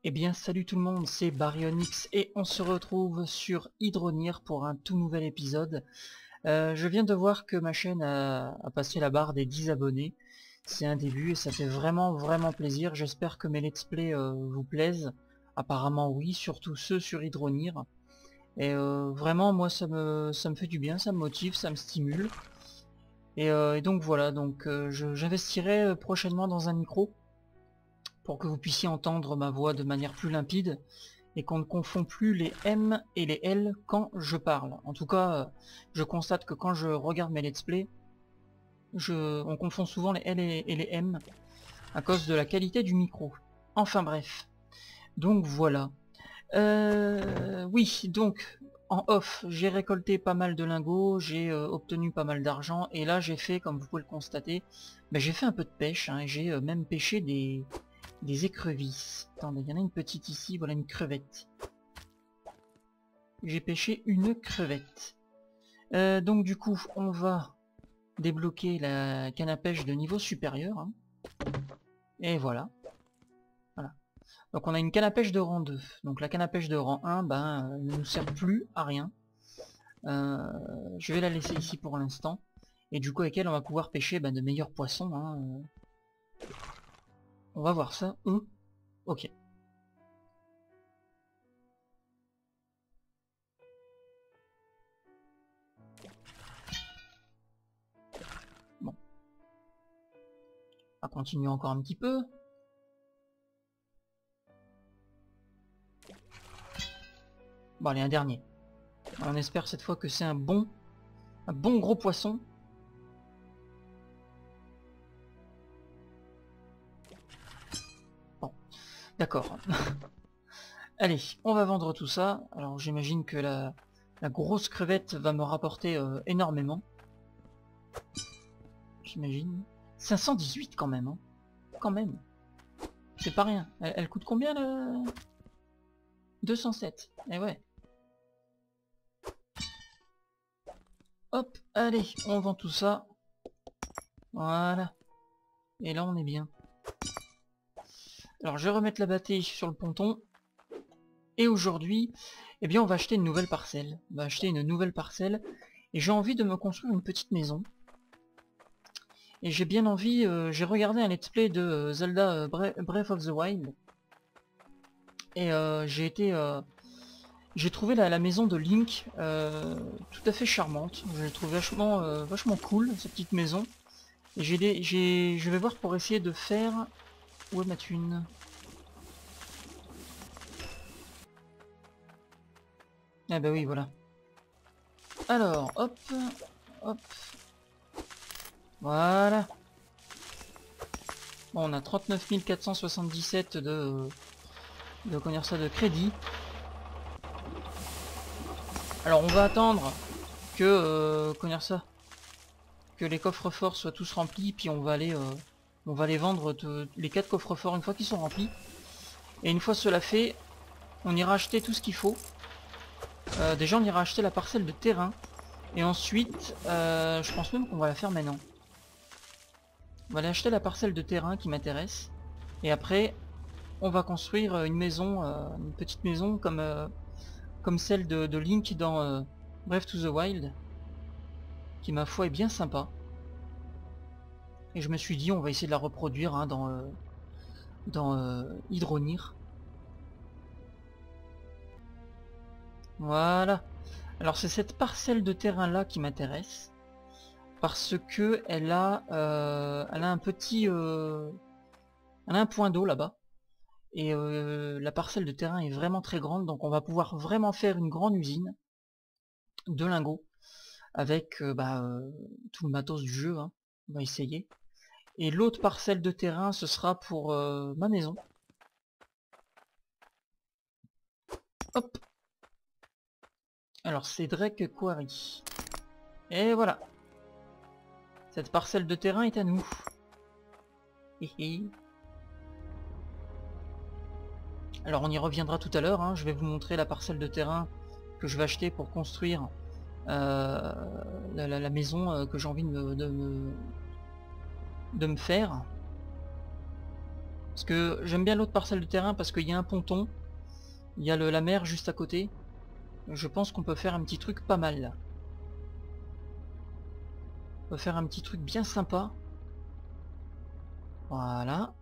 Eh bien salut tout le monde, c'est Baryonyx et on se retrouve sur Hydronir pour un tout nouvel épisode. Je viens de voir que ma chaîne a passé la barre des 10 abonnés. C'est un début et ça fait vraiment plaisir. J'espère que mes let's play vous plaisent. Apparemment oui, surtout ceux sur Hydronir. Et vraiment moi ça me fait du bien, ça me motive, ça me stimule. Et donc voilà, donc j'investirai prochainement dans un micro pour que vous puissiez entendre ma voix de manière plus limpide et qu'on ne confond plus les M et les L quand je parle. En tout cas, je constate que quand je regarde mes let's play, on confond souvent les L et les M à cause de la qualité du micro. Enfin bref. Donc voilà. Oui, donc en off, j'ai récolté pas mal de lingots, j'ai obtenu pas mal d'argent, et là j'ai fait, comme vous pouvez le constater, j'ai fait un peu de pêche, hein, j'ai même pêché des écrevisses. Attendez, il y en a une petite ici, voilà une crevette. J'ai pêché une crevette. Donc du coup, on va débloquer la canne à pêche de niveau supérieur. Hein. Et voilà. Voilà. Donc on a une canne à pêche de rang 2. Donc la canne à pêche de rang 1, ne nous sert plus à rien. Je vais la laisser ici pour l'instant. Et du coup avec elle on va pouvoir pêcher de meilleurs poissons. Hein. On va voir ça. Ok. Bon. On va continuer encore un petit peu. Bon allez, un dernier. On espère cette fois que c'est un bon gros poisson. Bon, d'accord. Allez, on va vendre tout ça. Alors j'imagine que la grosse crevette va me rapporter énormément. J'imagine. 518 quand même. Hein. Quand même. C'est pas rien. Elle coûte combien le 207. Eh ouais. Hop, allez, on vend tout ça. Voilà. Et là on est bien. Alors je vais remettre la bâtée sur le ponton. Et aujourd'hui, eh bien on va acheter une nouvelle parcelle. On va acheter une nouvelle parcelle. Et j'ai envie de me construire une petite maison. Et j'ai bien envie, j'ai regardé un let's play de Zelda Breath of the Wild. Et j'ai trouvé la maison de Link tout à fait charmante. Je l'ai trouvé vachement cool, cette petite maison. Et je vais voir pour essayer de faire... Où est ma thune? Ah bah oui, voilà. Alors, hop, hop. Voilà. Bon, on a 39 477 de connaître ça, de crédit. Alors on va attendre que connaître ça, que les coffres forts soient tous remplis, puis on va aller vendre les 4 coffres forts une fois qu'ils sont remplis. Et une fois cela fait, on ira acheter tout ce qu'il faut. Déjà on ira acheter la parcelle de terrain. Et ensuite, je pense même qu'on va la faire maintenant. On va aller acheter la parcelle de terrain qui m'intéresse. Et après, on va construire une maison, une petite maison comme celle de Link dans Breath to the Wild. Qui ma foi est bien sympa. Et je me suis dit on va essayer de la reproduire hein, dans Hydronir. Voilà. Alors c'est cette parcelle de terrain là qui m'intéresse. Parce que elle a un petit... elle a un point d'eau là-bas. Et la parcelle de terrain est vraiment très grande. Donc on va pouvoir vraiment faire une grande usine de lingots. Avec tout le matos du jeu. Hein. On va essayer. Et l'autre parcelle de terrain, ce sera pour ma maison. Hop. Alors c'est Drake Quarry. Et voilà. Cette parcelle de terrain est à nous. Alors on y reviendra tout à l'heure. Hein. Je vais vous montrer la parcelle de terrain que je vais acheter pour construire la maison que j'ai envie de me faire. Parce que j'aime bien l'autre parcelle de terrain parce qu'il y a un ponton, il y a la mer juste à côté. Je pense qu'on peut faire un petit truc pas mal là. On peut faire un petit truc bien sympa. Voilà.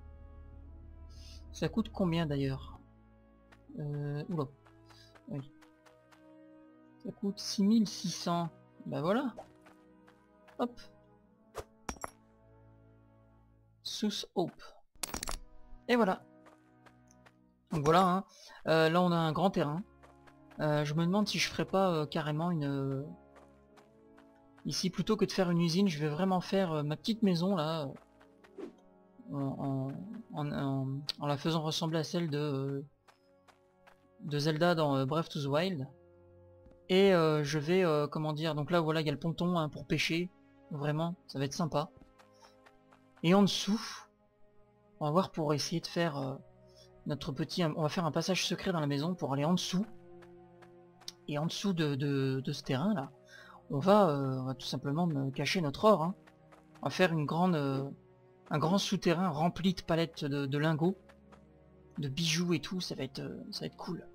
Ça coûte combien d'ailleurs? Oula. Oui. Ça coûte 6600. Bah voilà. Hop. Sous Hope. Et voilà. Donc voilà, hein. Là on a un grand terrain. Je me demande si je ferais pas carrément une... ici, plutôt que de faire une usine, je vais vraiment faire ma petite maison là. En la faisant ressembler à celle de Zelda dans Breath of the Wild. Et je vais, comment dire, donc là voilà, il y a le ponton hein, pour pêcher. Vraiment, ça va être sympa. Et en dessous, on va voir pour essayer de faire notre petit... On va faire un passage secret dans la maison pour aller en dessous. Et en dessous de ce terrain là, on va tout simplement cacher notre or. Hein. On va faire une grande, un grand souterrain rempli de palettes de lingots, de bijoux et tout, ça va être cool.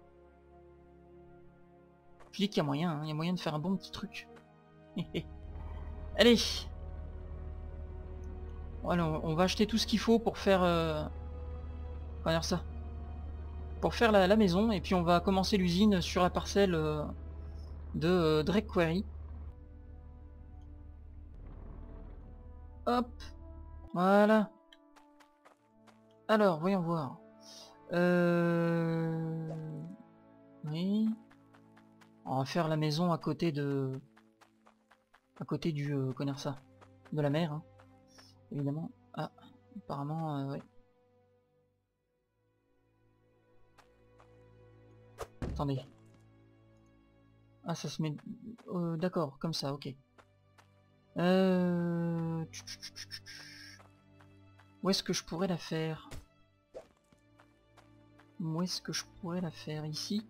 Je dis qu'il y a moyen, hein, il y a moyen de faire un bon petit truc. Allez, voilà, on va acheter tout ce qu'il faut pour faire... comment dire ça, pour faire la maison, et puis on va commencer l'usine sur la parcelle de Drake Quarry. Hop, voilà. Alors, voyons voir. Oui. On va faire la maison à côté de... à côté du... comment dire ça, de la mer, hein, évidemment. Ah, apparemment, ouais. Attendez. Ah, ça se met... d'accord, comme ça, ok. Où est-ce que je pourrais la faire? Où est-ce que je pourrais la faire? Ici?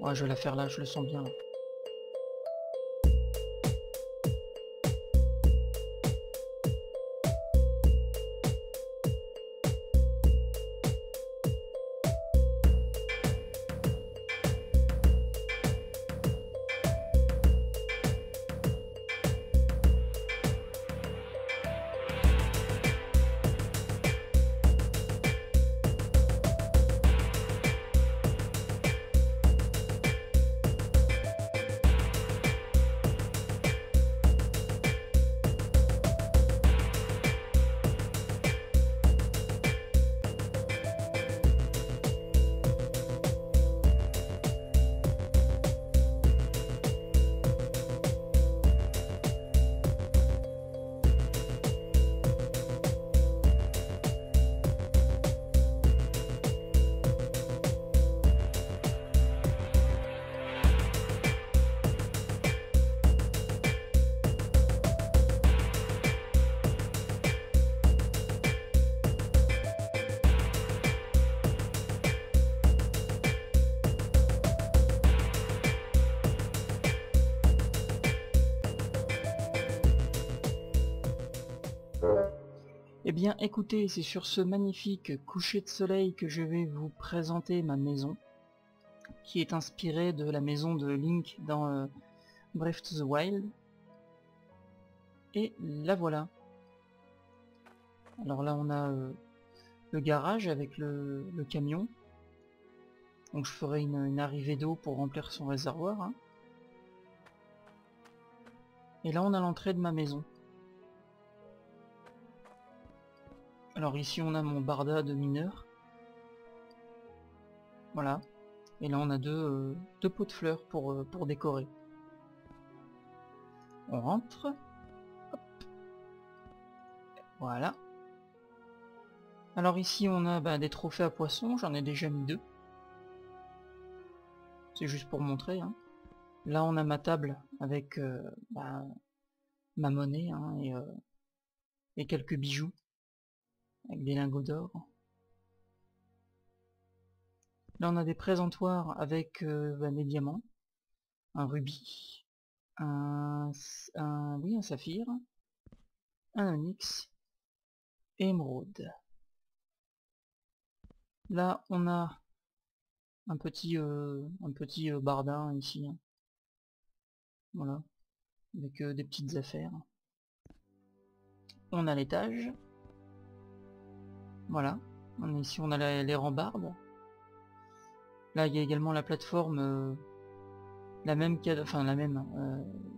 Ouais, je vais la faire là, je le sens bien là. Eh bien écoutez, c'est sur ce magnifique coucher de soleil que je vais vous présenter ma maison, qui est inspirée de la maison de Link dans Breath of the Wild. Et la voilà. Alors là on a le garage avec le camion. Donc je ferai une arrivée d'eau pour remplir son réservoir. Hein. Et là on a l'entrée de ma maison. Alors ici on a mon barda de mineur. Voilà. Et là on a deux pots de fleurs pour décorer. On rentre. Hop. Voilà. Alors ici on a des trophées à poissons, j'en ai déjà mis 2. C'est juste pour montrer. Hein. Là on a ma table avec ma monnaie hein, et quelques bijoux. Avec des lingots d'or. Là on a des présentoirs avec des diamants, un rubis, oui, un saphir, un onyx, et émeraude. Là, on a un petit bardin ici, hein. Voilà, avec des petites affaires. On a l'étage. Voilà, ici on a les rambardes. Là, il y a également la plateforme, la même enfin la même.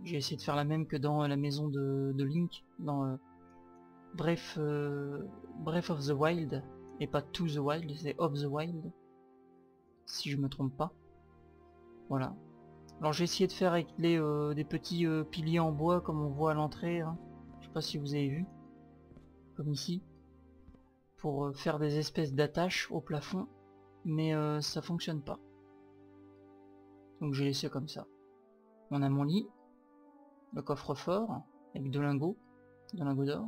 J'ai essayé de faire la même que dans la maison de Link, dans Breath of the Wild, et pas To the Wild, c'est Of the Wild, si je me trompe pas. Voilà. Alors j'ai essayé de faire avec des petits piliers en bois comme on voit à l'entrée, hein. Je sais pas si vous avez vu, comme ici, pour faire des espèces d'attaches au plafond, mais ça fonctionne pas. Donc j'ai laissé comme ça. On a mon lit, le coffre-fort avec deux lingots d'or,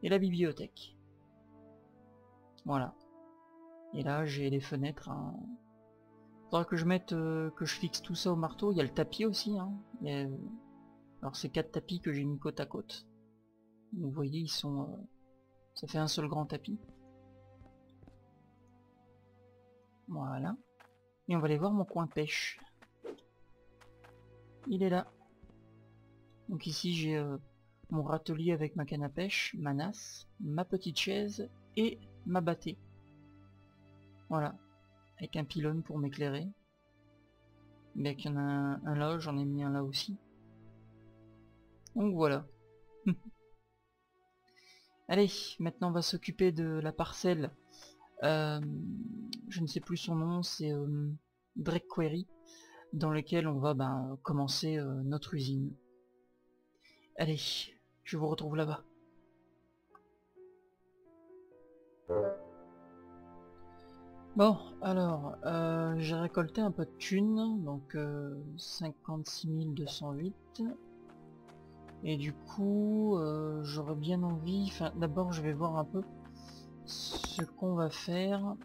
et la bibliothèque. Voilà. Et là j'ai les fenêtres, hein. Faudra que je mette, que je fixe tout ça au marteau. Il y a le tapis aussi, hein. Alors c'est 4 tapis que j'ai mis côte à côte. Vous voyez, ils sont, ça fait un seul grand tapis. Voilà. Et on va aller voir mon coin pêche. Il est là. Donc ici j'ai mon râtelier avec ma canne à pêche, ma nasse, ma petite chaise et ma bâtée. Voilà. Avec un pylône pour m'éclairer. Mais qu'il y en a un là, j'en ai mis un là aussi. Donc voilà. Allez, maintenant on va s'occuper de la parcelle. Je ne sais plus son nom, c'est Drake Quarry, dans lequel on va commencer notre usine. Allez, je vous retrouve là-bas. Bon, alors, j'ai récolté un peu de thunes, donc 56 208. Et du coup, j'aurais bien envie... Enfin, d'abord, je vais voir un peu ce qu'on va faire.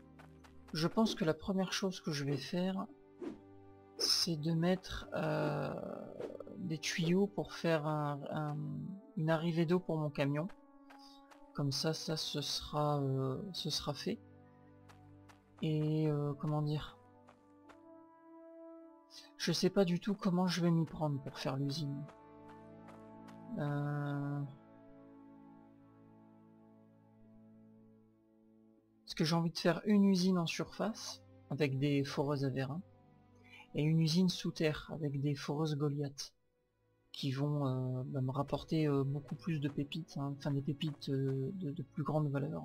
Je pense que la première chose que je vais faire, c'est de mettre des tuyaux pour faire une arrivée d'eau pour mon camion. Comme ça, ce sera fait. Et comment dire, je sais pas du tout comment je vais m'y prendre pour faire l'usine. Parce que j'ai envie de faire une usine en surface avec des foreuses Avérin et une usine sous terre avec des foreuses Goliath qui vont me rapporter beaucoup plus de pépites, hein, enfin des pépites de plus grande valeur.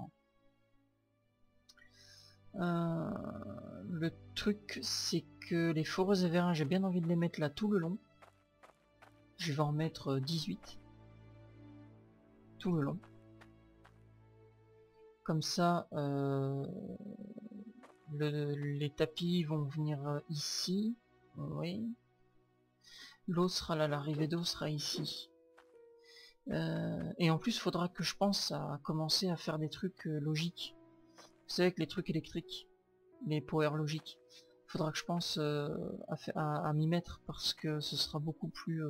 Le truc c'est que les foreuses Avérin, j'ai bien envie de les mettre là tout le long. Je vais en mettre 18 tout le long. Comme ça, les tapis vont venir ici. Oui. L'eau sera là, l'arrivée d'eau sera ici. Et en plus, il faudra que je pense à commencer à faire des trucs logiques. Vous savez, avec les trucs électriques, les power logiques. Il faudra que je pense à m'y mettre parce que ce sera beaucoup plus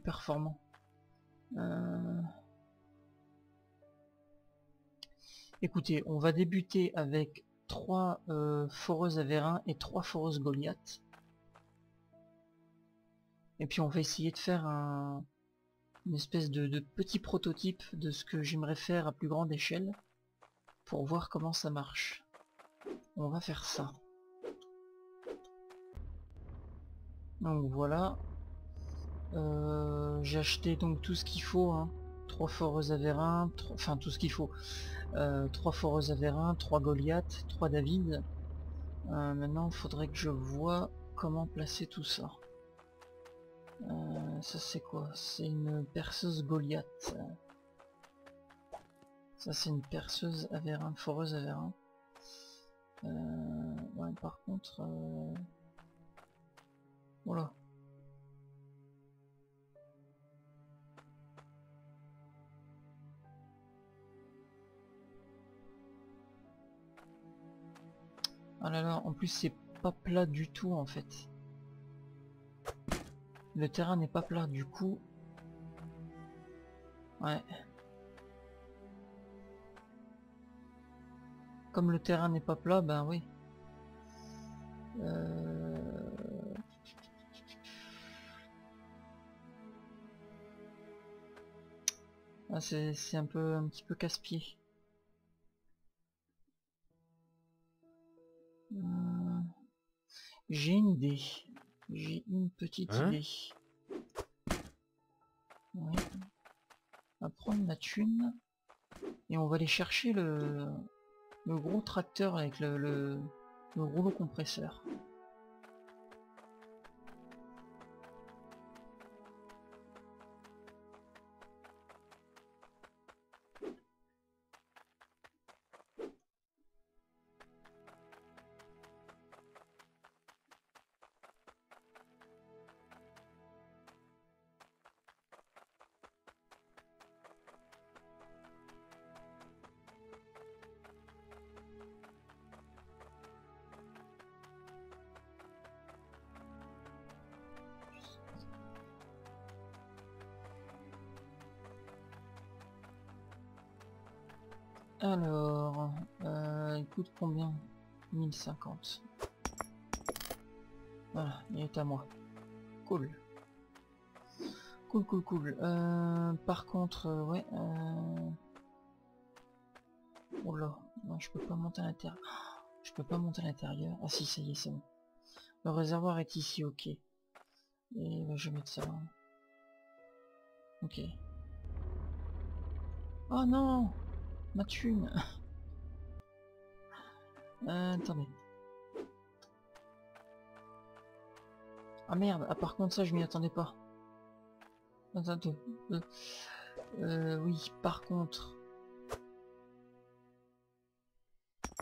performant. Écoutez, on va débuter avec 3 foreuses Avérin et 3 foreuses Goliath. Et puis on va essayer de faire une espèce de petit prototype de ce que j'aimerais faire à plus grande échelle pour voir comment ça marche. On va faire ça. Donc voilà. J'ai acheté donc tout ce qu'il faut, hein. 3 foreuses Avérin, enfin tout ce qu'il faut. 3 foreuses Avérin, 3 Goliath, 3 David. Maintenant il faudrait que je vois comment placer tout ça. Ça c'est quoi? C'est une perceuse Goliath. Ça c'est une perceuse Avérin, foreuse Avérin. Ouais, par contre... Voilà. Ah là là, en plus c'est pas plat du tout en fait. Le terrain n'est pas plat, du coup... Ouais. Comme le terrain n'est pas plat, ben oui. Ah, c'est un petit peu casse-pied. J'ai une idée. J'ai une petite idée. Ouais. On va prendre la thune et on va aller chercher le gros tracteur avec le rouleau compresseur. Alors, il coûte combien? 1050. Voilà, il est à moi. Cool. Cool. Par contre, ouais. Oh là, non, je peux pas monter à l'intérieur. Je peux pas monter à l'intérieur. Ah si, ça y est, c'est bon. Le réservoir est ici, ok. Et bah, je vais mettre ça là. Ok. Oh non, ma thune. Attendez. Ah merde, ah par contre ça je m'y attendais pas. Attends, oui, par contre.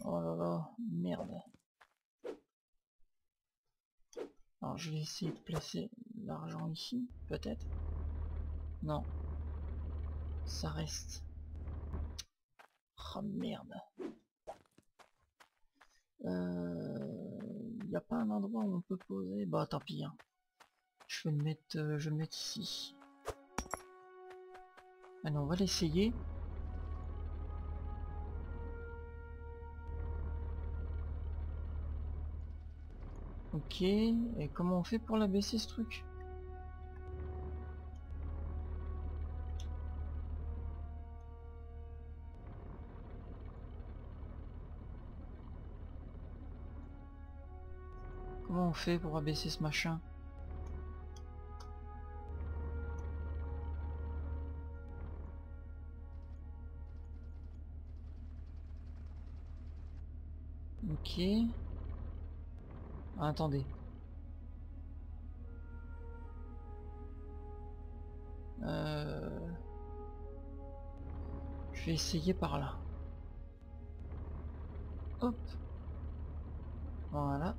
Oh là là, merde. Alors je vais essayer de placer l'argent ici, peut-être. Non. Ça reste. Oh merde. Y a pas un endroit où on peut poser? Bah tant pis. Hein. Je vais le mettre ici. Allez, on va l'essayer. Ok, et comment on fait pour l'abaisser ce truc? Comment on fait pour abaisser ce machin? Ok. Ah, attendez. Je vais essayer par là. Hop. Voilà.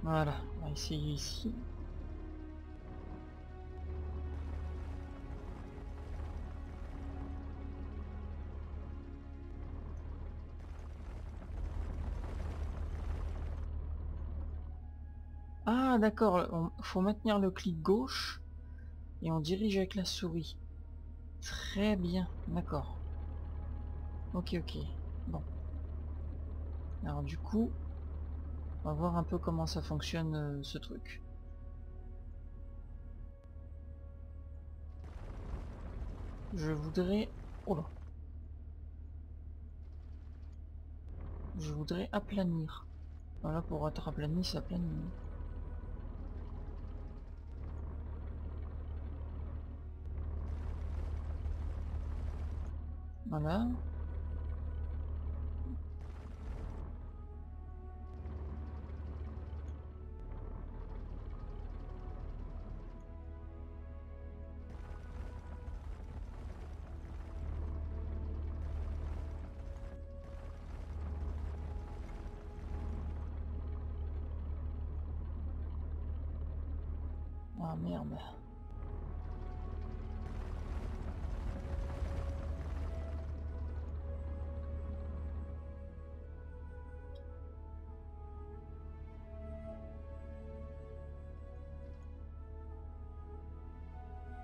Voilà. On va essayer ici. Ah d'accord, faut maintenir le clic gauche et on dirige avec la souris. Très bien, d'accord. Ok. Bon. Alors du coup, on va voir un peu comment ça fonctionne ce truc. Je voudrais... Oh là. Je voudrais aplanir. Voilà, pour être aplani, ça planit. Voilà. Ah merde.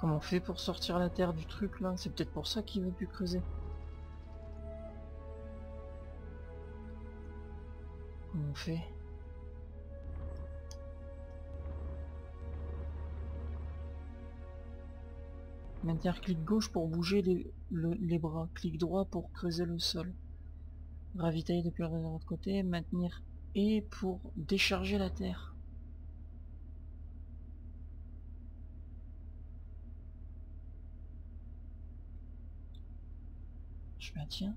Comment on fait pour sortir la terre du truc là? C'est peut-être pour ça qu'il veut plus creuser. Comment on fait? Maintenir clic gauche pour bouger les bras. Clic droit pour creuser le sol. Ravitailler depuis l'autre côté. Maintenir et pour décharger la terre. Je maintiens.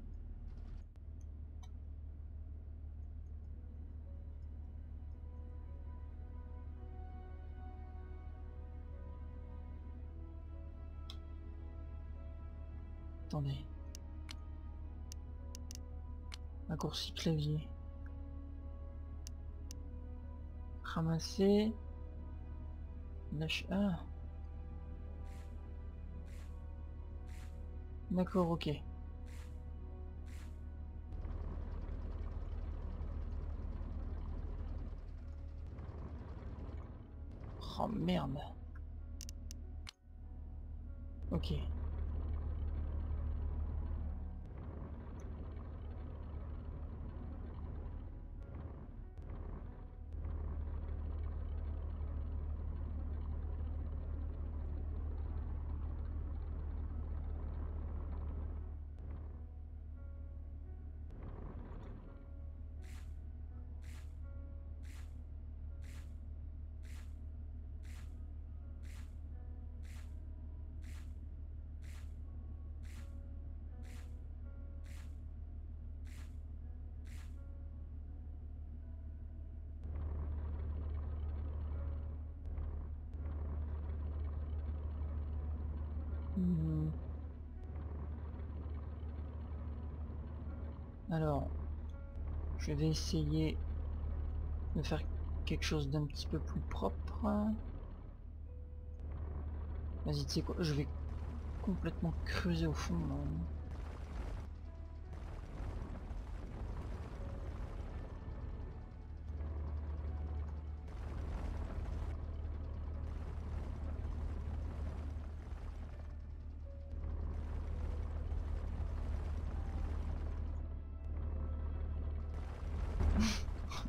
Attendez. Raccourci clavier. Ramasser. Lâche. Ah. D'accord, ok. Oh merde. Ok. Hmm. Alors, je vais essayer de faire quelque chose d'un petit peu plus propre. Vas-y, tu sais quoi, je vais complètement creuser au fond. Là.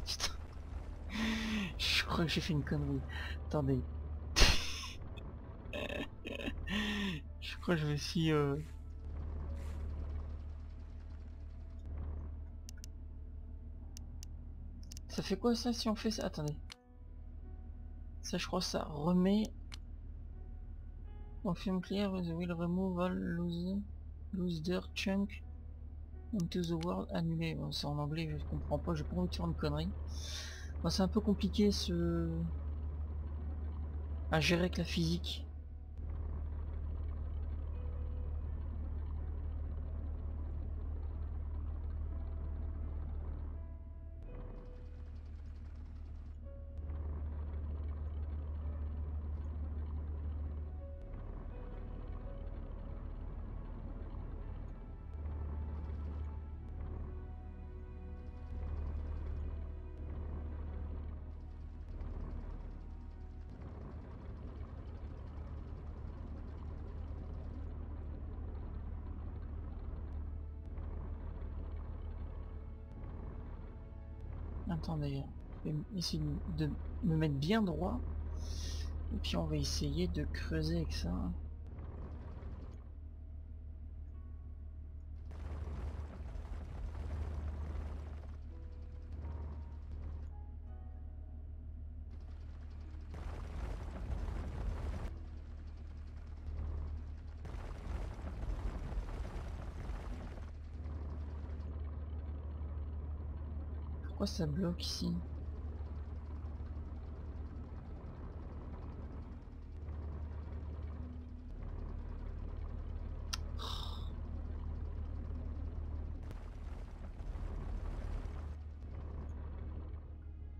Putain, je crois que j'ai fait une connerie. Attendez. Je crois que je vais essayer... Ça fait quoi ça si on fait ça? Attendez. Ça je crois ça remet... Confirm clear the will remove all lose dirt chunk into the world annulé. Bon, c'est en anglais, je comprends pas, j'ai pas envie de faire une connerie. Bon, c'est un peu compliqué à gérer avec la physique. Attendez, je vais essayer de me mettre bien droit. Et puis on va essayer de creuser avec ça. Pourquoi ça bloque ici?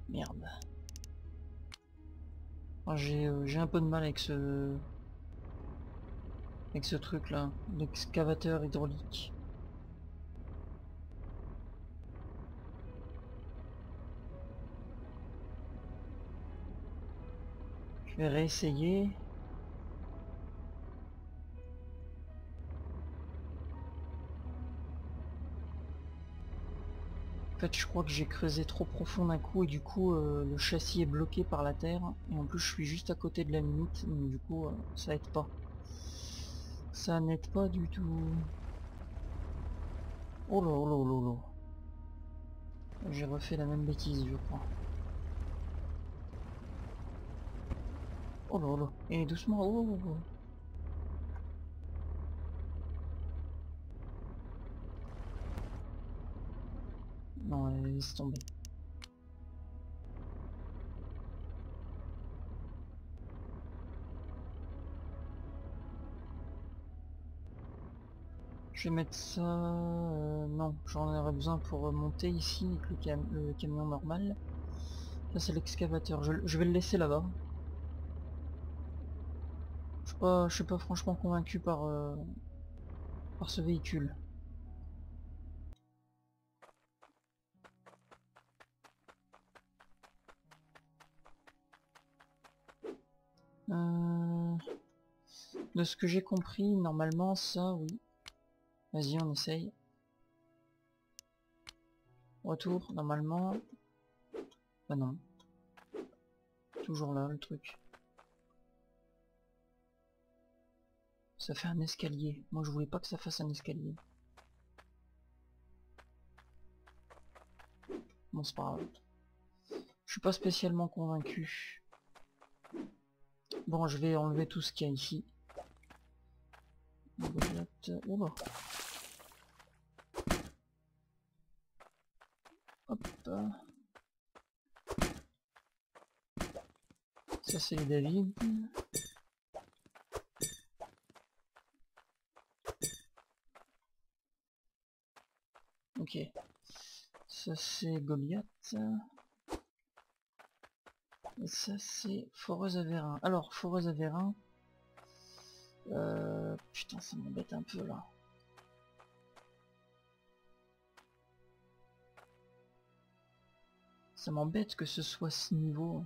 Merde. J'ai un peu de mal avec ce truc là, l'excavateur hydraulique. Je vais réessayer. En fait, je crois que j'ai creusé trop profond d'un coup et du coup le châssis est bloqué par la terre et en plus je suis juste à côté de la limite, donc du coup ça aide pas. Ça n'aide pas du tout. Oh là oh là oh là oh là. J'ai refait la même bêtise je crois. Oh là oh là. Et doucement, oh, oh, oh. Non, laisse tomber. Je vais mettre ça... non, j'en aurais besoin pour remonter ici avec le camion normal. Ça c'est l'excavateur, je vais le laisser là-bas. Je suis pas franchement convaincu par ce véhicule. De ce que j'ai compris, normalement ça, oui. Vas-y, on essaye. Retour, normalement. Bah non. Toujours là, le truc. Ça fait un escalier. Moi, je voulais pas que ça fasse un escalier. Bon, c'est pas grave. Je suis pas spécialement convaincu. Bon, je vais enlever tout ce qu'il y a ici. Oula. Hop. Ça c'est les David. Ok. Ça c'est Goliath. Et ça c'est Foreuse Avérin. Alors, Foreuse Avérin. Putain, ça m'embête un peu là. Ça m'embête que ce soit ce niveau.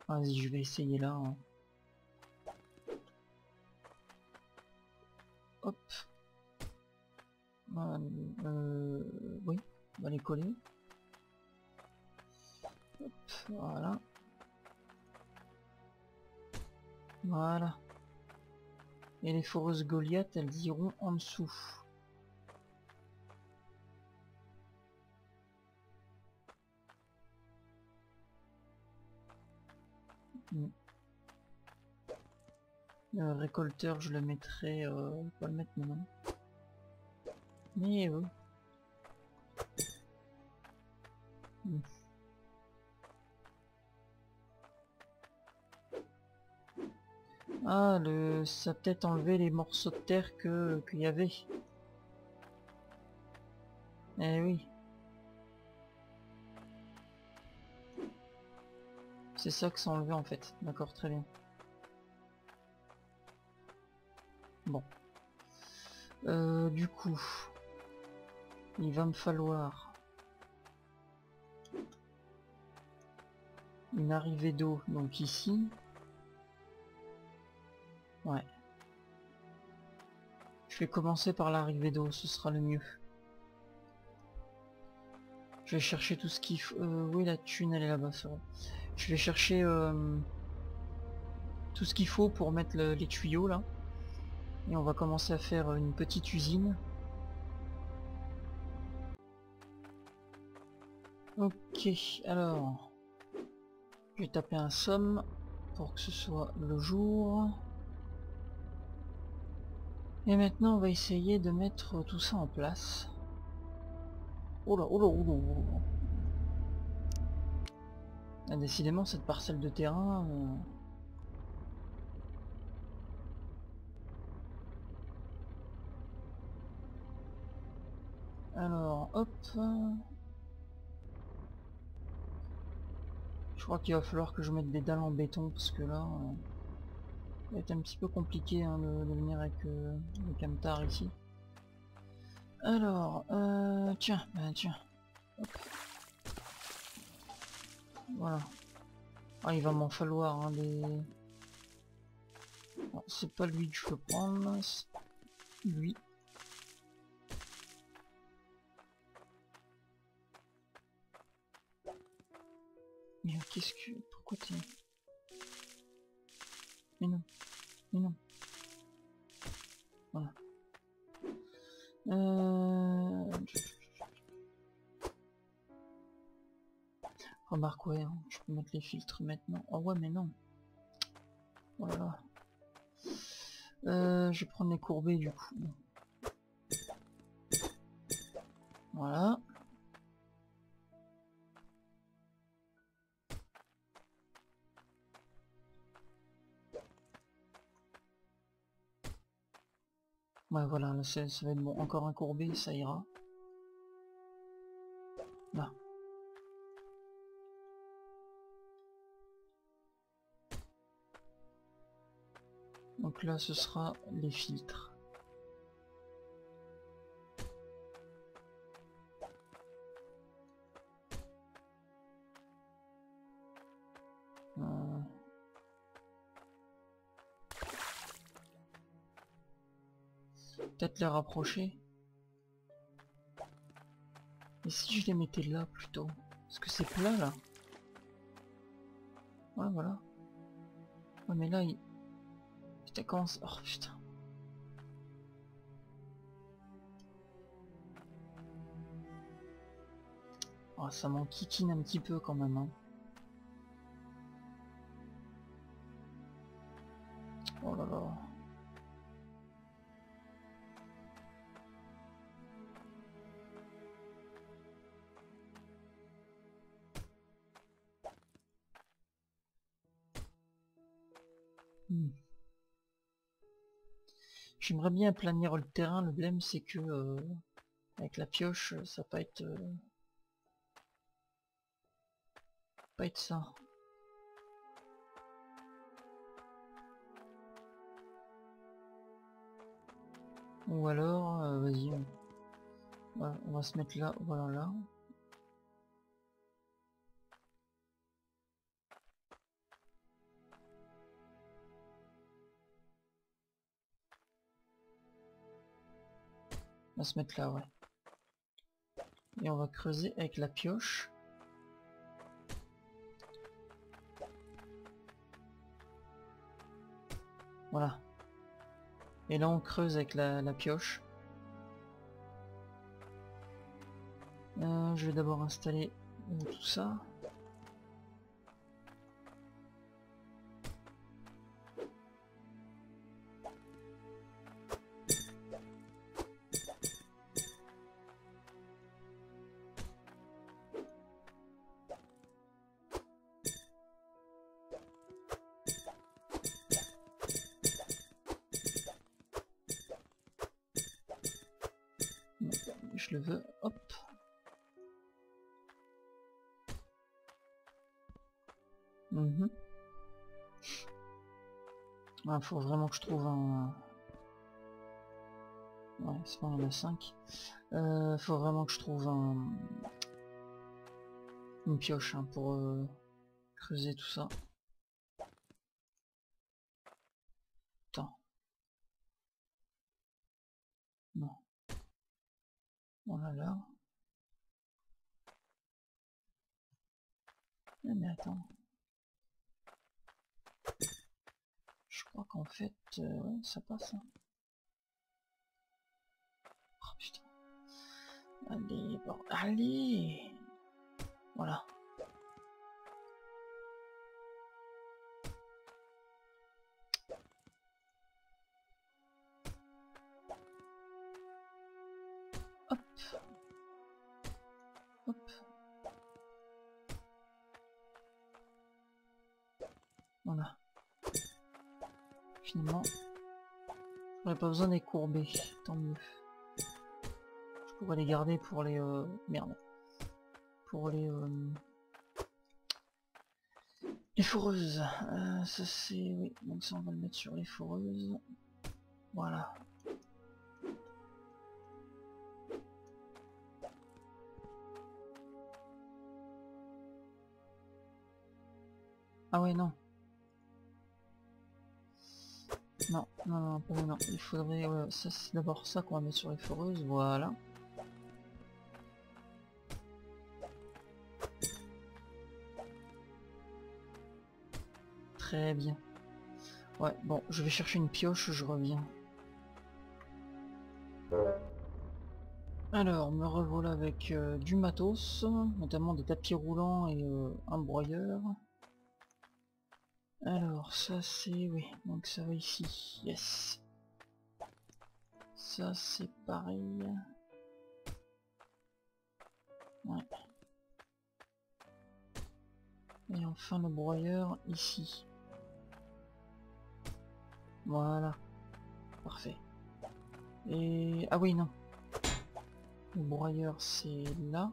Vas-y, je vais essayer là. Hein. Hop. Oui, on va les coller. Hop, voilà. Voilà. Et les foreuses Goliath, elles iront en dessous. Le récolteur, je le mettrai... pas le mettre maintenant. Mais Ah, ça a peut-être enlevé les morceaux de terre qu'il y avait. Eh oui. C'est ça que ça a enlevé en fait. D'accord, très bien. Bon. Du coup, il va me falloir une arrivée d'eau, donc ici. Ouais. Je vais commencer par l'arrivée d'eau, ce sera le mieux. Je vais chercher tout ce qu'il faut. Oui, la thune, elle est là-bas, c'est vrai. Je vais chercher tout ce qu'il faut pour mettre les tuyaux là. Et on va commencer à faire une petite usine. Ok, alors... Je vais taper un somme pour que ce soit le jour. Et maintenant on va essayer de mettre tout ça en place. Oh là, oh là, oh là, oh là. Ah, décidément cette parcelle de terrain... Alors, hop... Je crois qu'il va falloir que je mette des dalles en béton parce que là... ça va être un petit peu compliqué hein, de venir avec le camtar ici. Alors, tiens, tiens. Hop. Voilà. Ah, il va m'en falloir hein, des... C'est pas lui que je veux prendre, c'est lui. Mais qu'est-ce que... Pourquoi t'es... Mais non, mais non. Voilà. Remarque, ouais, hein, je peux mettre les filtres maintenant. Oh ouais, mais non. Voilà. Je vais prendre les courbés du coup. Voilà. Ouais, voilà, là, ça va être bon. Encore un courbé, ça ira. Là. Donc là, ce sera les filtres. Peut-être les rapprocher. Et si je les mettais là plutôt? Parce que c'est plat là. Ouais, voilà. Ouais, mais là, il... Putain, comment ça... Oh putain. Oh, ça m'enquiquine un petit peu quand même. Hein. Oh là là. J'aimerais bien aplanir le terrain, le blême c'est que avec la pioche ça va pas être ça. Ou alors vas-y on va se mettre là, voilà là. On va se mettre là, ouais. Et on va creuser avec la pioche. Voilà. Et là on creuse avec la pioche. Je vais d'abord installer tout ça. Je le veux, hop. Faut vraiment que je trouve un... Ouais, c'est bon, il y en a 5. Faut vraiment que je trouve une pioche hein, pour creuser tout ça. Attends. Non. Voilà là. Mais attends. Je crois qu'en fait, ouais, ça passe. Hein. Oh putain. Allez, bon, allez. Voilà. Hop. Hop. Voilà. Finalement, j'aurais pas besoin des courbés. Tant mieux. Je pourrais les garder pour les... Merde. Pour les foreuses. Ça c'est... Oui, donc ça on va le mettre sur les foreuses. Voilà. Ah ouais, non. Non, non, non, pas non. Il faudrait... ouais, ça, c'est d'abord ça qu'on va mettre sur les foreuses, voilà. Très bien. Ouais, bon, je vais chercher une pioche, je reviens. Alors, me revoilà avec du matos, notamment des tapis roulants et un broyeur. Alors, ça c'est... oui, donc ça va ici, yes. Ça c'est pareil. Ouais. Et enfin le broyeur ici. Voilà, parfait. Et... ah oui, non. Le broyeur c'est là.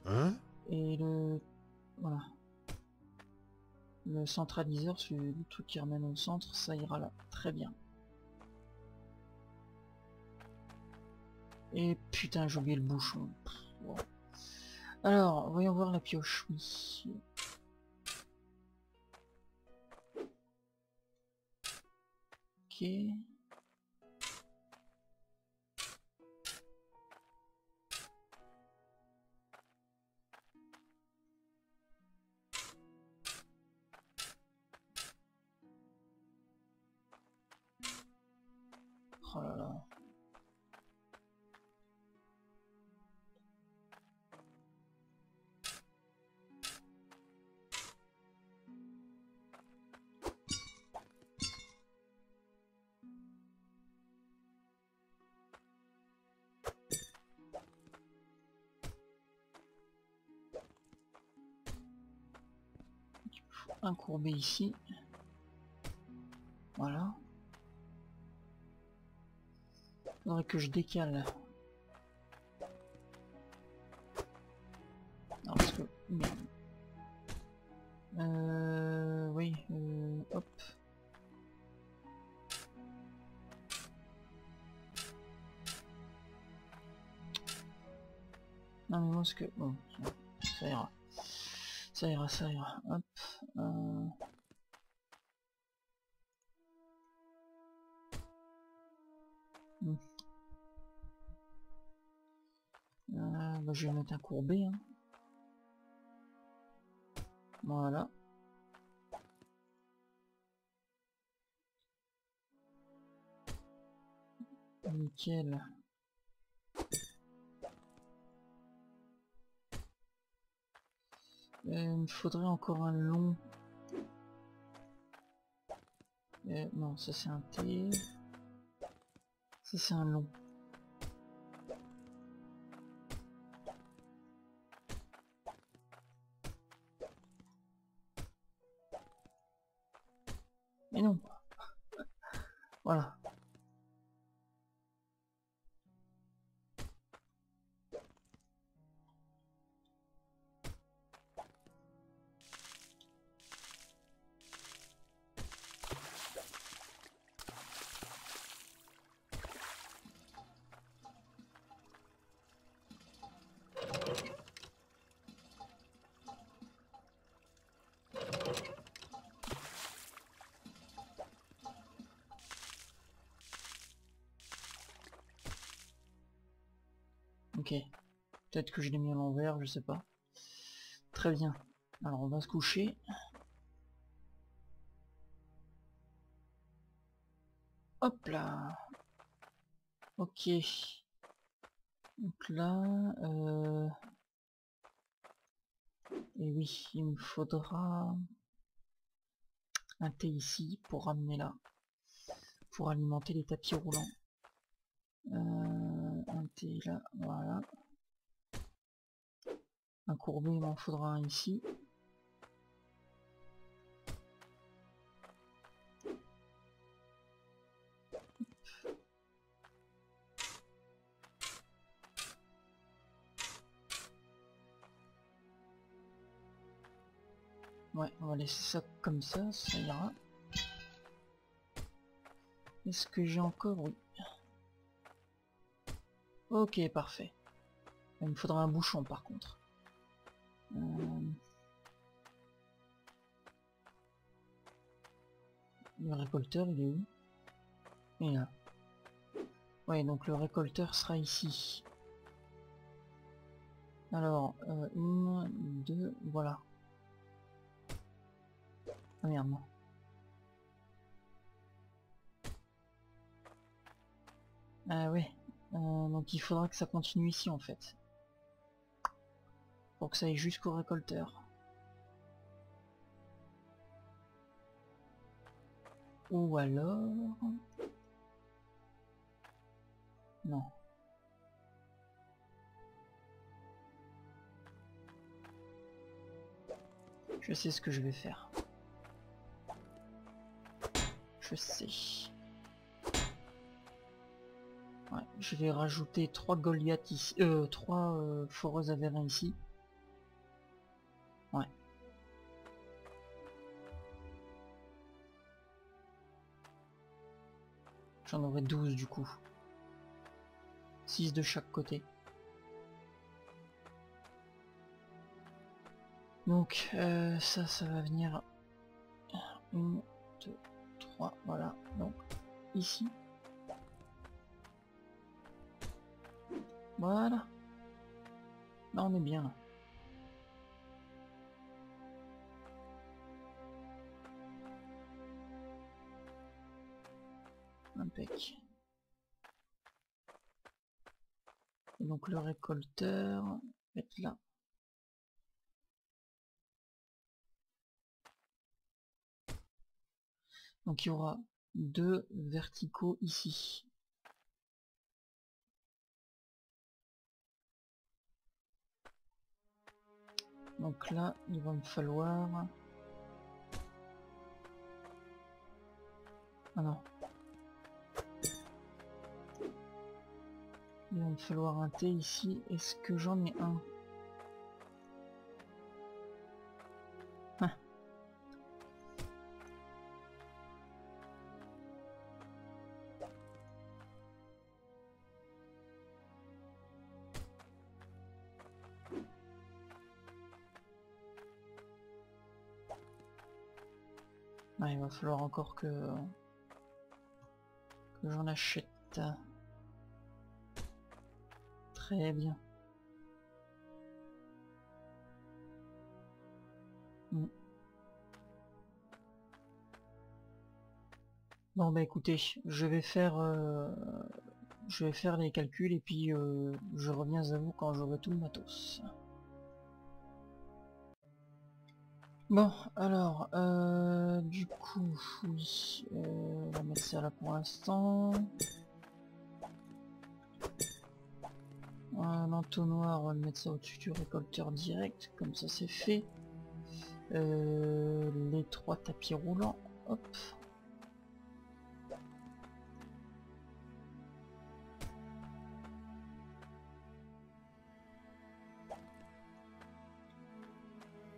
Hein? Et le... voilà. Le centraliseur, le truc qui ramène au centre, ça ira là. Très bien. Et putain, j'ai oublié le bouchon. Pff, bon. Alors, voyons voir la pioche. Oui. Ok. Oh là là. Incourbé ici. Voilà. Faudrait que je décale. Non, parce que... merde. Oui, hop. Non mais moi ce que... bon, ça ira. Ça ira, ça ira. Hop. Hmm. Bah, je vais mettre un courbé. Hein. Voilà. Nickel. Il me faudrait encore un long. Non, ça c'est un T. Ça c'est un long. Mais non. Voilà. Ok. Peut-être que je l'ai mis à l'envers, je sais pas. Très bien. Alors on va se coucher. Hop là. Ok. Donc là... et oui, il me faudra un T ici pour ramener là. Pour alimenter les tapis roulants. Un T là, voilà. Un courbé, il m'en faudra un ici. Ouais, on va laisser ça comme ça ira. Est-ce que j'ai encore? Oui. Ok, parfait. Il me faudra un bouchon par contre. Le récolteur, il est où? Il est là. Ouais, donc le récolteur sera ici. Alors, une, deux, voilà. Ah merde, non. Ah ouais, donc il faudra que ça continue ici en fait. Pour que ça aille jusqu'au récolteur. Ou alors... Non. Je sais ce que je vais faire. Je sais. Ouais, je vais rajouter 3 Goliath ici, 3 foreuses avérins ici. Ouais. J'en aurai 12 du coup. 6 de chaque côté. Donc ça va venir 1, 2, 3, voilà. Donc ici. Voilà. Là on est bien là. Impec. Et donc le récolteur va être là. Donc il y aura 2 verticaux ici. Donc là, il va me falloir... Ah non. Il va me falloir un T ici. Est-ce que j'en ai un? Ah. Ah, il va falloir encore que j'en achète. Très bien. Bon bah écoutez, je vais faire les calculs et puis je reviens à vous quand j'aurai tout le matos. Bon alors du coup oui, on va mettre ça là pour l'instant. Un entonnoir, on va le mettre ça au-dessus du récolteur direct, comme ça c'est fait. Les 3 tapis roulants, hop.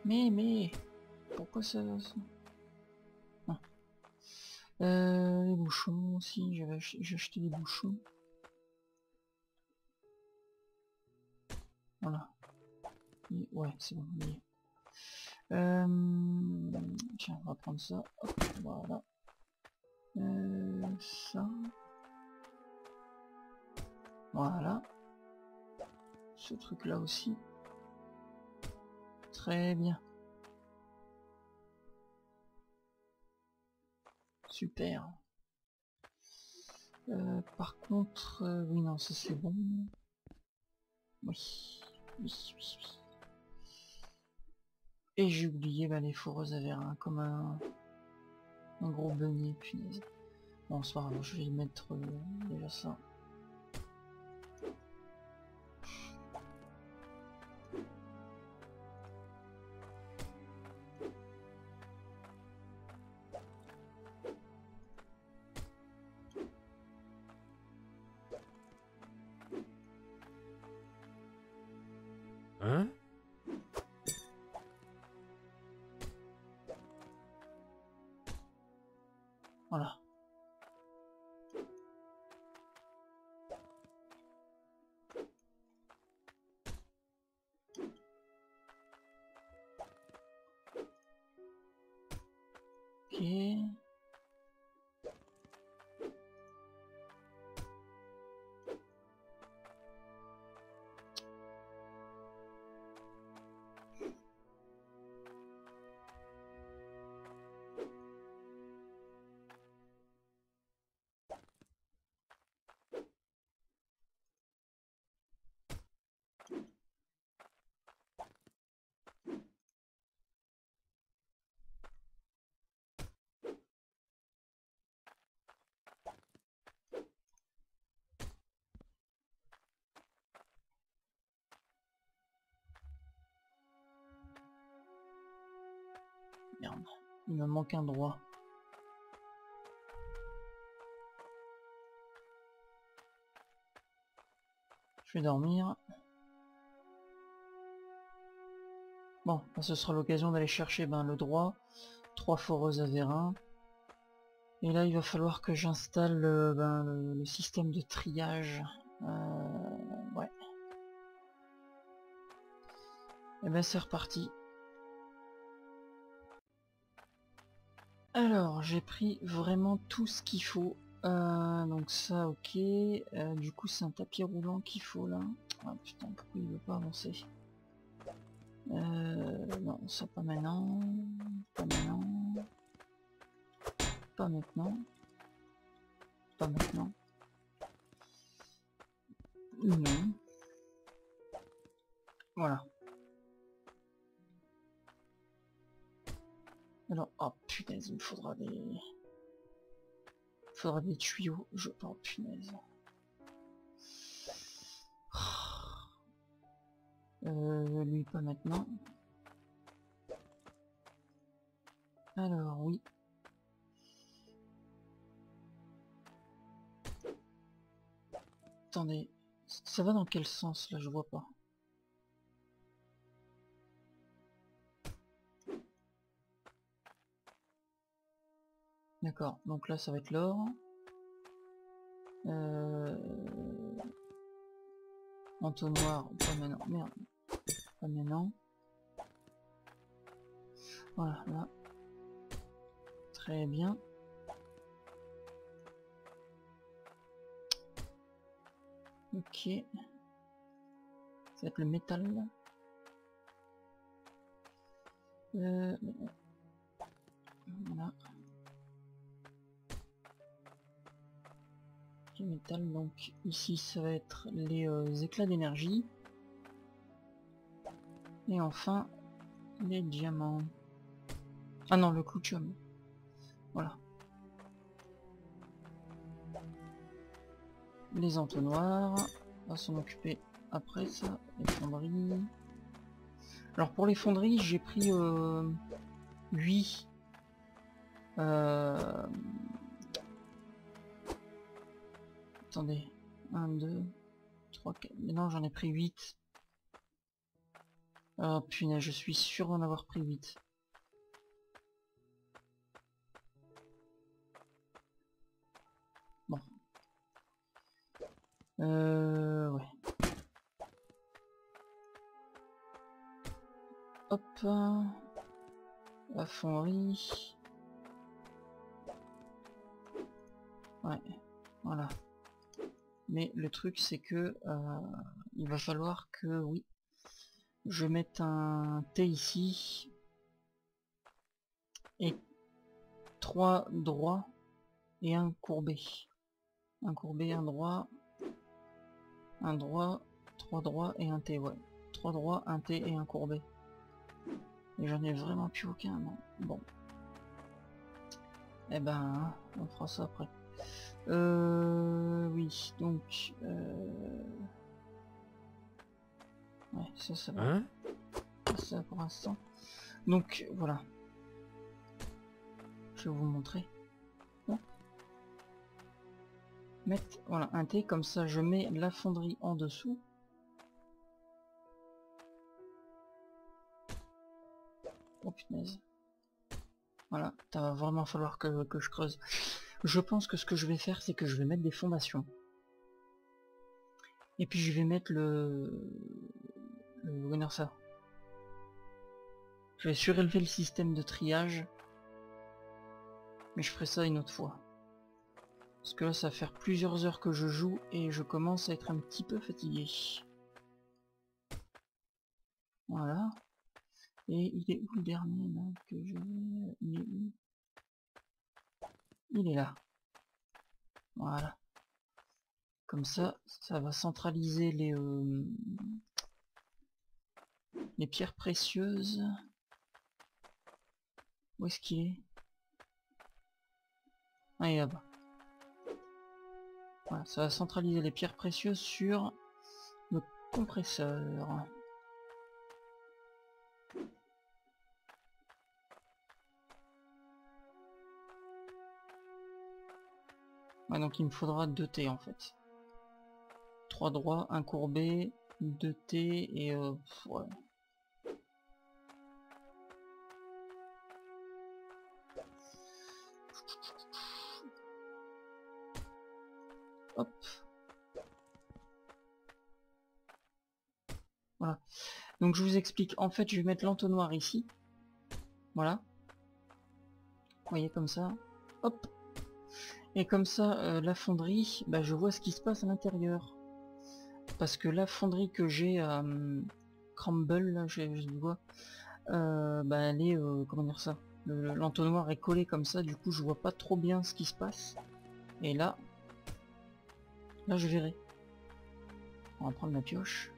Mais pourquoi ça... Ah. Les bouchons aussi, j'ai acheté des bouchons. Voilà. Et ouais, c'est bon. Tiens, on va prendre ça. Hop, voilà. Ça. Voilà. Ce truc là aussi. Très bien. Super. Par contre, oui, non, ça c'est bon. Oui. Oui. Et j'ai oublié les foreuses avérins comme un gros beignet, punaise. Bon, c'est pas grave, je vais y mettre déjà ça. Hein? Voilà. Ok. Il me manque un droit. Je vais dormir. Bon, ce sera l'occasion d'aller chercher le droit. 3 foreuses à vérin. Et là, il va falloir que j'installe le système de triage. Ouais. Et ben c'est reparti. Alors, j'ai pris vraiment tout ce qu'il faut. Donc ça, ok. Du coup, c'est un tapis roulant qu'il faut là. Ah putain, pourquoi il veut pas avancer? Non, ça pas maintenant. Pas maintenant. Pas maintenant. Pas maintenant. Non. Voilà. Alors, oh punaise, il me faudra des... tuyaux. Oh punaise. Lui pas maintenant. Alors oui. Attendez, ça va dans quel sens là? Je vois pas. D'accord, donc là ça va être l'or. Entonnoir, pas maintenant. Merde. Pas maintenant. Voilà, là. Très bien. Ok. Ça va être le métal. Voilà. Le métal, donc ici ça va être les éclats d'énergie. Et enfin, les diamants. Ah non, le cloutium. Voilà. Les entonnoirs. On va s'en occuper après ça. Les fonderies. Alors pour les fonderies, j'ai pris 8. Attendez. 1, 2, 3, 4. Mais non, j'en ai pris 8. Oh punaise, je suis sûr d'en avoir pris 8. Bon. Ouais. Hop. La fonderie. Ouais. Voilà. Mais le truc c'est que il va falloir que oui, je mette un T ici et 3 droits et un courbé. Un courbé, un droit, 3 droits et un T, ouais. 3 droits, un T et un courbé. Et j'en ai vraiment plus aucun, non. Bon. Eh ben, on fera ça après. Oui, donc... Ouais, ça va. Hein? Ça pour l'instant. Donc, voilà. Je vais vous montrer. Hop. Mettre, voilà, un T, comme ça je mets la fonderie en dessous. Oh punaise. Voilà, ça va vraiment falloir que je creuse. Je pense que ce que je vais faire, c'est que je vais mettre des fondations. Et puis je vais mettre le winner ça. Je vais surélever le système de triage. Mais je ferai ça une autre fois. Parce que là, ça va faire plusieurs heures que je joue et je commence à être un petit peu fatigué. Voilà. Et il est où le dernier là que je... Il est où? Il est là. Voilà. Comme ça, ça va centraliser les pierres précieuses. Où est-ce qu'il est? Ah, il est là-bas. Voilà, ça va centraliser les pierres précieuses sur le compresseur. Ouais, donc il me faudra 2 T en fait. 3 droits, 1 courbé, 2 T et ouais. Hop. Voilà. Donc je vous explique. En fait, je vais mettre l'entonnoir ici. Voilà. Vous voyez comme ça. Hop. Et comme ça, la fonderie, bah, je vois ce qui se passe à l'intérieur. Parce que la fonderie que j'ai à Crumble, là, je vois, bah, elle est, comment dire ça, l'entonnoir est collé comme ça, du coup je vois pas trop bien ce qui se passe. Et là je verrai. On va prendre la pioche.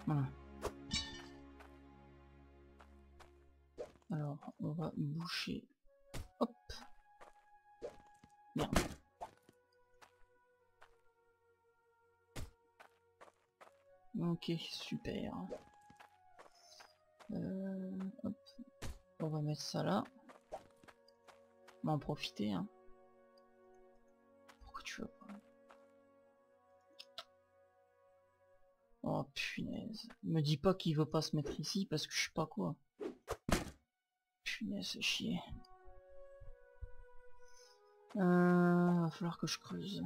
Voilà. Alors on va boucher. Hop. Merde. Ok, super. Hop. On va mettre ça là. On va en profiter, hein. Pourquoi tu veux pas? Oh punaise. Me dis pas qu'il veut pas se mettre ici parce que je sais pas quoi. Punaise, c'est chier. Va falloir que je creuse.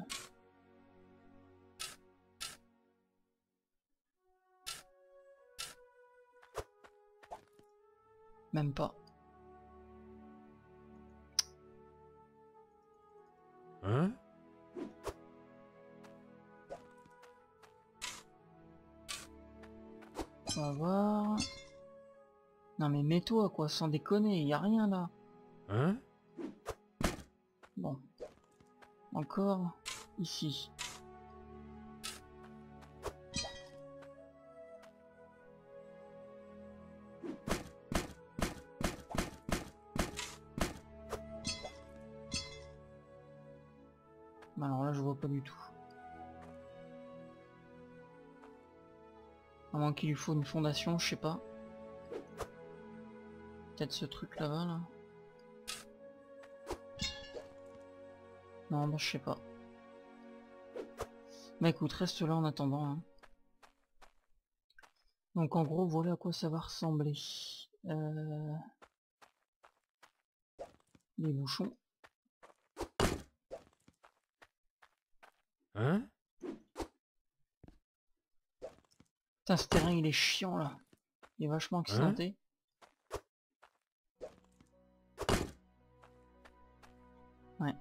Même pas. Hein? On va voir. Non mais mets-toi quoi, sans déconner, y a rien là. Hein? Bon. Encore ici. Alors là je vois pas du tout. À moins qu'il lui faut une fondation, je sais pas. Peut-être ce truc là-bas là. Non bah je sais pas. Bah écoute, reste là en attendant, hein. Donc en gros voilà à quoi ça va ressembler. Les bouchons. Hein? Putain ce terrain il est chiant là. Il est vachement accidenté. Ouais.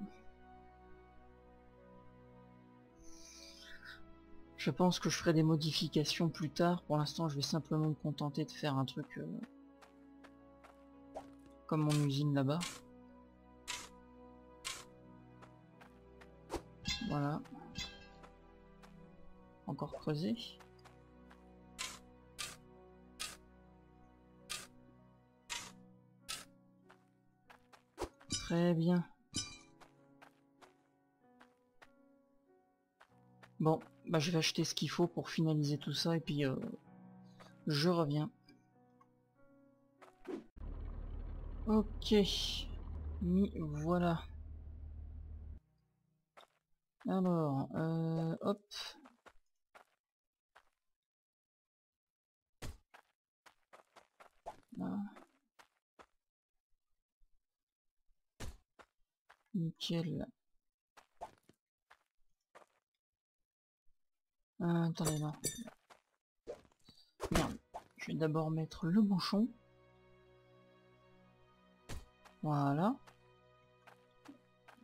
Je pense que je ferai des modifications plus tard. Pour l'instant je vais simplement me contenter de faire un truc comme mon usine là-bas. Voilà. Encore creuser. Très bien. Bon, bah je vais acheter ce qu'il faut pour finaliser tout ça et puis je reviens. Ok. Voilà. Alors, hop. Là. Nickel. Attendez, non. Merde. Je vais d'abord mettre le bouchon. Voilà.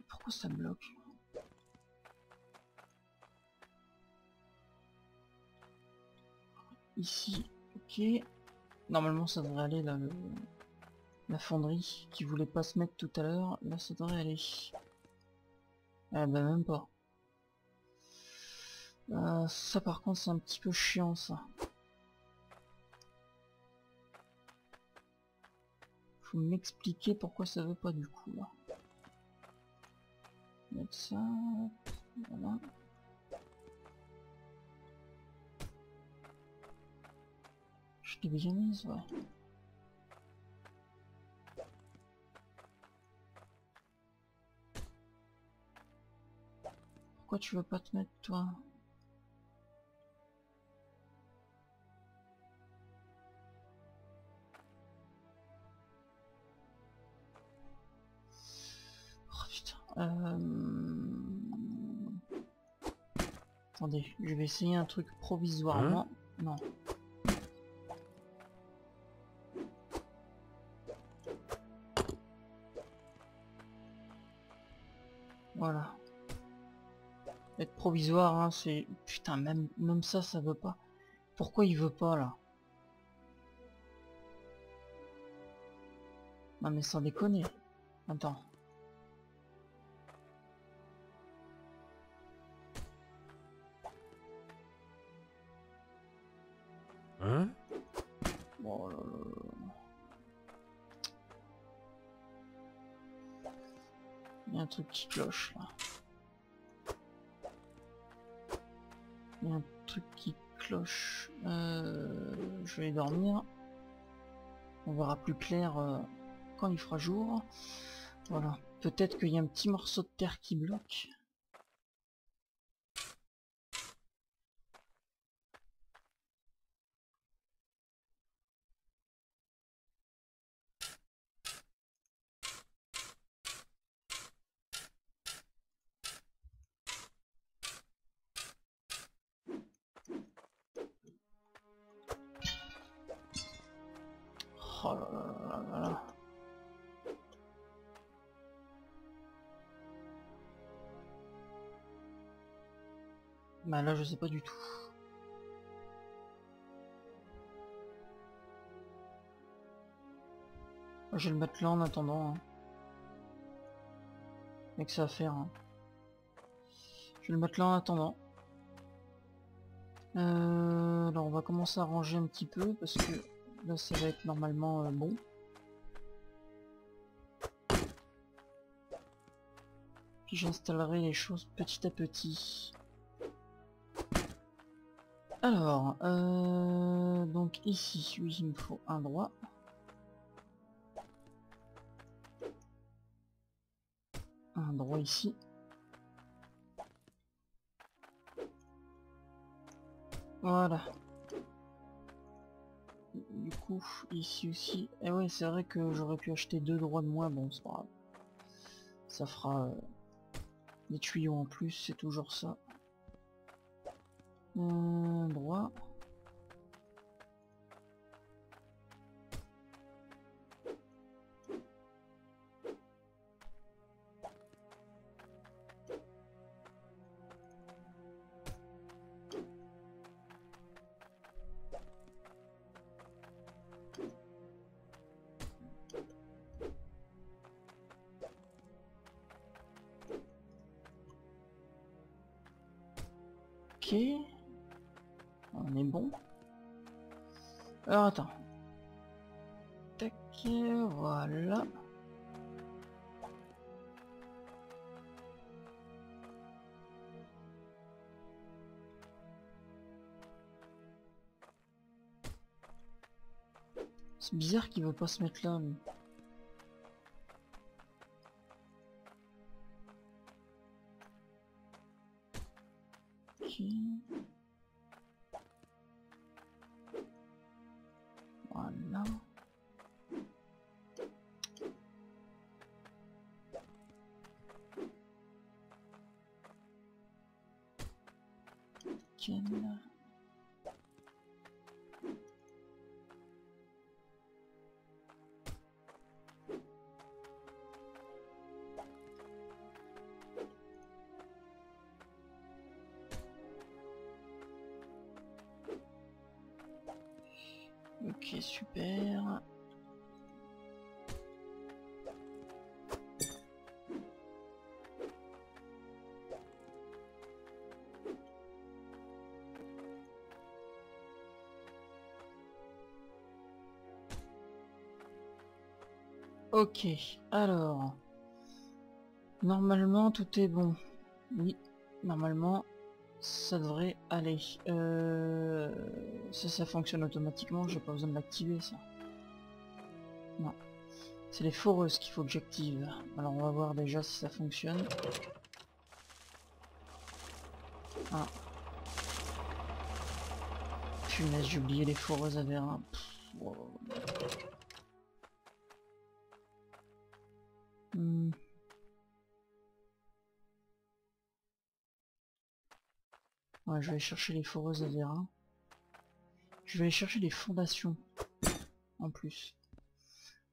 Pourquoi ça bloque? Ici, ok. Normalement ça devrait aller là, la fonderie qui voulait pas se mettre tout à l'heure. Là ça devrait aller. Ah bah même pas. Ça par contre c'est un petit peu chiant ça. Faut m'expliquer pourquoi ça veut pas du coup là. Mettre ça, voilà. Je Je l'ai bien mise, ouais. Pourquoi tu veux pas te mettre, toi? Oh putain. Attendez, je vais essayer un truc provisoirement. Non. Voilà. Être provisoire, hein, c'est... Putain, même ça, ça veut pas. Pourquoi il veut pas, là? Non mais sans déconner. Attends. Hein? Oh là là. Il y a un truc qui cloche, là. Il y a un truc qui cloche. Je vais dormir. On verra plus clair quand il fera jour. Voilà. Peut-être qu'il y a un petit morceau de terre qui bloque. Oh là là là là là. Bah là je sais pas du tout. Je vais le mettre là en attendant. Hein. Il y a que ça à faire. Hein. Je vais le mettre là en attendant. Alors on va commencer à ranger un petit peu parce que là ça va être normalement bon. Puis j'installerai les choses petit à petit. Alors, donc ici, oui, il me faut un droit. Un droit ici. Voilà. Du coup, ici aussi. Et ouais, c'est vrai que j'aurais pu acheter 2 droits de moins. Bon, c'est pas grave. Ça fera des tuyaux en plus, c'est toujours ça. Un droit. Ok. On est bon. Alors attends. Tac, voilà. C'est bizarre qu'il veut pas se mettre là, lui. Ok. Voilà. Nickel. Ok, super. Ok, alors, normalement tout est bon. Oui, normalement ça devrait aller. Ça fonctionne automatiquement, j'ai pas besoin de l'activer ça. Non. C'est les foreuses qu'il faut que j'active. Alors on va voir déjà si ça fonctionne. Ah. Punaise, j'ai oublié les foreuses à vérin. Wow. Ouais, je vais aller chercher les foreuses à vérin. Je vais aller chercher les fondations en plus.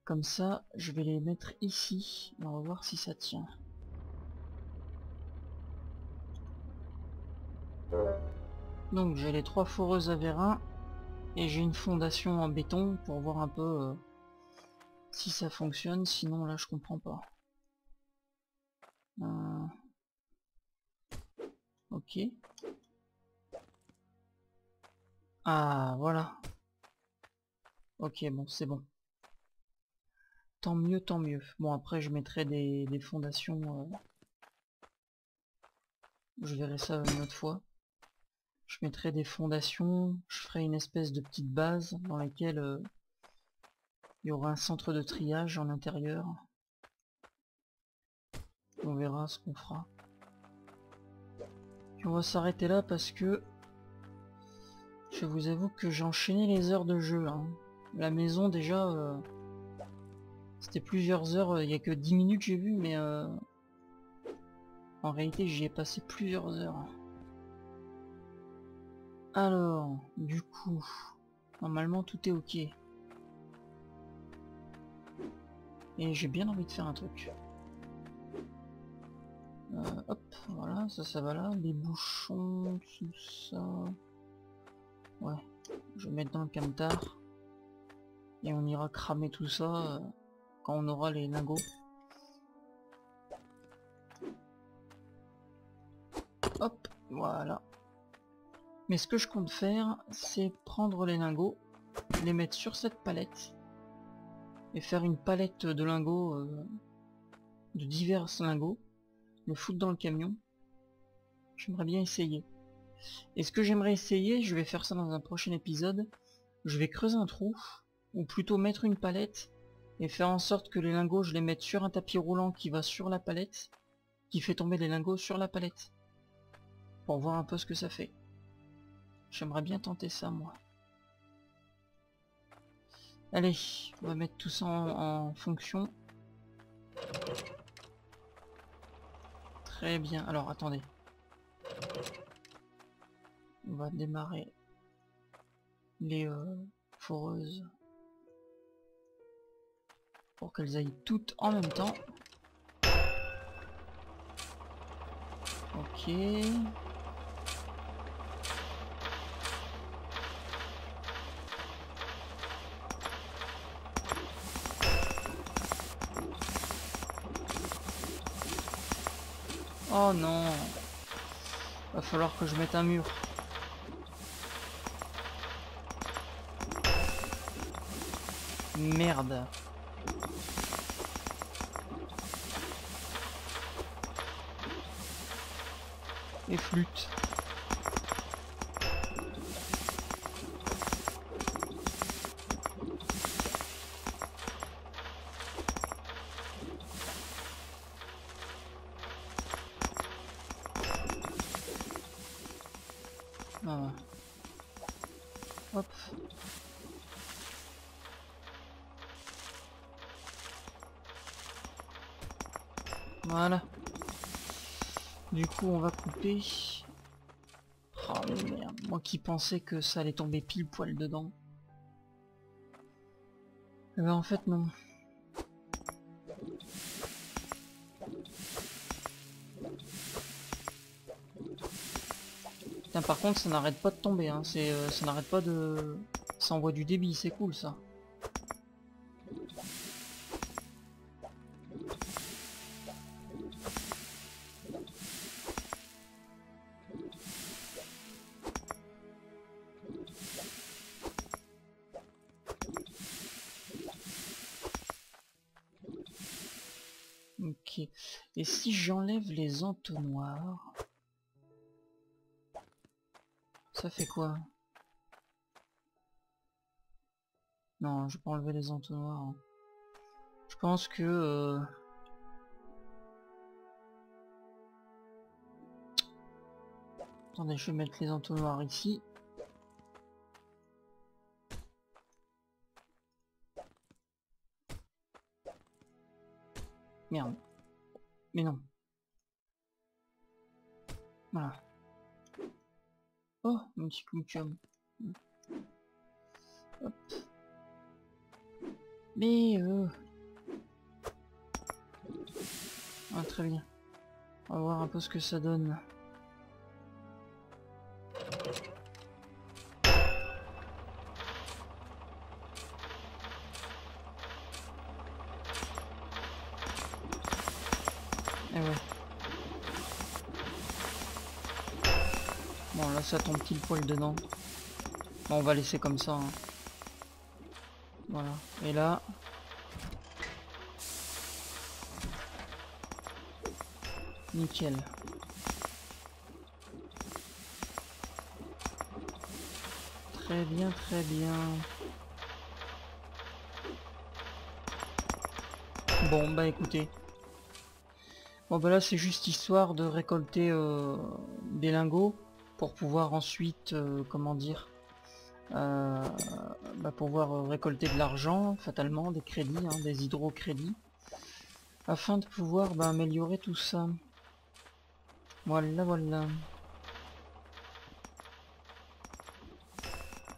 Comme ça, je vais les mettre ici. On va voir si ça tient. Donc j'ai les 3 foreuses à vérin. Et j'ai une fondation en béton pour voir un peu si ça fonctionne. Sinon là je comprends pas. Ok. Ah voilà. Ok, bon, c'est bon. Tant mieux, tant mieux. Bon, après je mettrai des fondations. Je verrai ça une autre fois. Je mettrai des fondations. Je ferai une espèce de petite base dans laquelle il y aura un centre de triage en intérieur. On verra ce qu'on fera. Puis on va s'arrêter là parce que je vous avoue que j'ai enchaîné les heures de jeu. Hein. La maison déjà, c'était plusieurs heures, il n'y a que 10 minutes j'ai vu, mais en réalité j'y ai passé plusieurs heures. Alors, du coup, normalement tout est ok. Et j'ai bien envie de faire un truc. Hop, voilà, ça va là, les bouchons, tout ça. Ouais, je vais mettre dans le camtar. Et on ira cramer tout ça quand on aura les lingots. Hop, voilà. Mais ce que je compte faire, c'est prendre les lingots, les mettre sur cette palette, et faire une palette de lingots, de divers lingots, le foutre dans le camion. J'aimerais bien essayer. Et ce que j'aimerais essayer, je vais faire ça dans un prochain épisode, je vais creuser un trou, ou plutôt mettre une palette, et faire en sorte que les lingots, je les mette sur un tapis roulant qui va sur la palette, qui fait tomber les lingots sur la palette, pour voir un peu ce que ça fait. J'aimerais bien tenter ça, moi. Allez, on va mettre tout ça en fonction. Très bien. Alors, attendez. On va démarrer les foreuses pour qu'elles aillent toutes en même temps. Ok. Oh non. Va falloir que je mette un mur. Merde. Et flûte. Ah. Hop. Voilà. Du coup, on va couper. Oh merde, moi qui pensais que ça allait tomber pile poil dedans. Eh ben en fait non. Putain, par contre ça n'arrête pas de tomber, hein. Ça n'arrête pas de... Ça envoie du débit, c'est cool ça. Ok. Et si j'enlève les entonnoirs... Ça fait quoi? Non, je vais pas enlever les entonnoirs. Je pense que... Attendez, je vais mettre les entonnoirs ici. Merde. Mais non. Voilà. Oh, un petit cloutium. Hop. Mais ah, très bien. On va voir un peu ce que ça donne. Eh ouais. Bon là ça tombe pile poil dedans. Bon, on va laisser comme ça. Hein. Voilà. Et là... Nickel. Très bien, très bien. Bon bah écoutez. Bon bah là c'est juste histoire de récolter des lingots pour pouvoir ensuite, comment dire, pouvoir récolter de l'argent, fatalement, des crédits, hein, des hydrocrédits, afin de pouvoir améliorer tout ça. Voilà, voilà.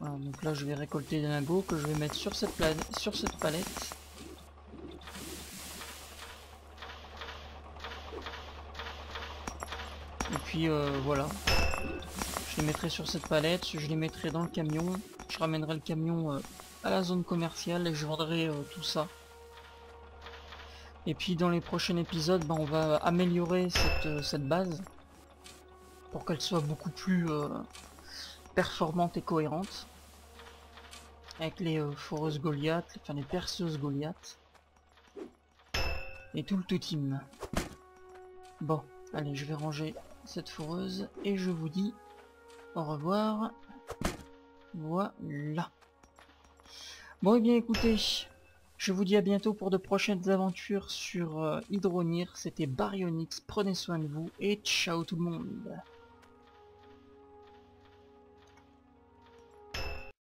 Voilà, donc là je vais récolter des lingots que je vais mettre sur cette palette. Et puis voilà. Je les mettrai sur cette palette, je les mettrai dans le camion. Je ramènerai le camion à la zone commerciale et je vendrai tout ça. Et puis dans les prochains épisodes, on va améliorer cette base pour qu'elle soit beaucoup plus performante et cohérente. Avec les foreuses Goliath, enfin les perceuses Goliath. Et tout le tout team. Bon, allez, je vais ranger cette foreuse et je vous dis au revoir. Voilà. Bon et bien écoutez, je vous dis à bientôt pour de prochaines aventures sur Hydronir. C'était Baryonyx, prenez soin de vous et ciao tout le monde.